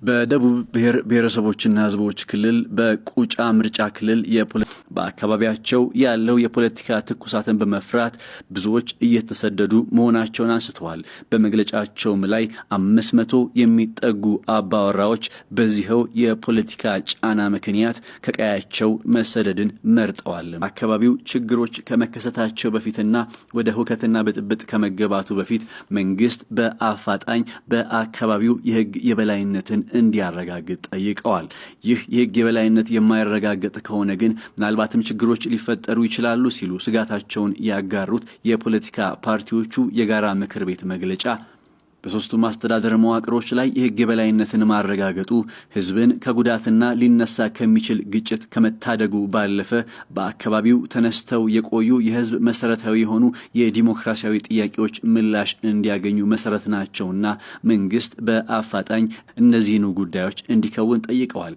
በደቡብ ብሔረሰቦችና ሕዝቦች ክልል በቁጫ ምርጫ ክልል በአካባቢያቸው ያለው የፖለቲካ ትኩሳትን በመፍራት ብዙዎች እየተሰደዱ መሆናቸውን አንስተዋል። በመግለጫቸውም ላይ 500 የሚጠጉ አባወራዎች በዚህው የፖለቲካ ጫና ምክንያት ከቀያቸው መሰደድን መርጠዋል። አካባቢው ችግሮች ከመከሰታቸው በፊትና ወደ ሁከትና ብጥብጥ ከመገባቱ በፊት መንግስት በአፋጣኝ በአካባቢው የህግ የበላይነትን እንዲያረጋግጥ ጠይቀዋል። ይህ የህግ የበላይነት የማይረጋገጥ ከሆነ ግን ምናልባትም ችግሮች ሊፈጠሩ ይችላሉ ሲሉ ስጋታቸውን ያጋሩት የፖለቲካ ፓርቲዎቹ የጋራ ምክር ቤት መግለጫ በሶስቱ ማስተዳደር መዋቅሮች ላይ የህግ የበላይነትን ማረጋገጡ ህዝብን ከጉዳትና ሊነሳ ከሚችል ግጭት ከመታደጉ ባለፈ በአካባቢው ተነስተው የቆዩ የህዝብ መሰረታዊ የሆኑ የዲሞክራሲያዊ ጥያቄዎች ምላሽ እንዲያገኙ መሰረት ናቸውና መንግስት በአፋጣኝ እነዚህኑ ጉዳዮች እንዲከውን ጠይቀዋል።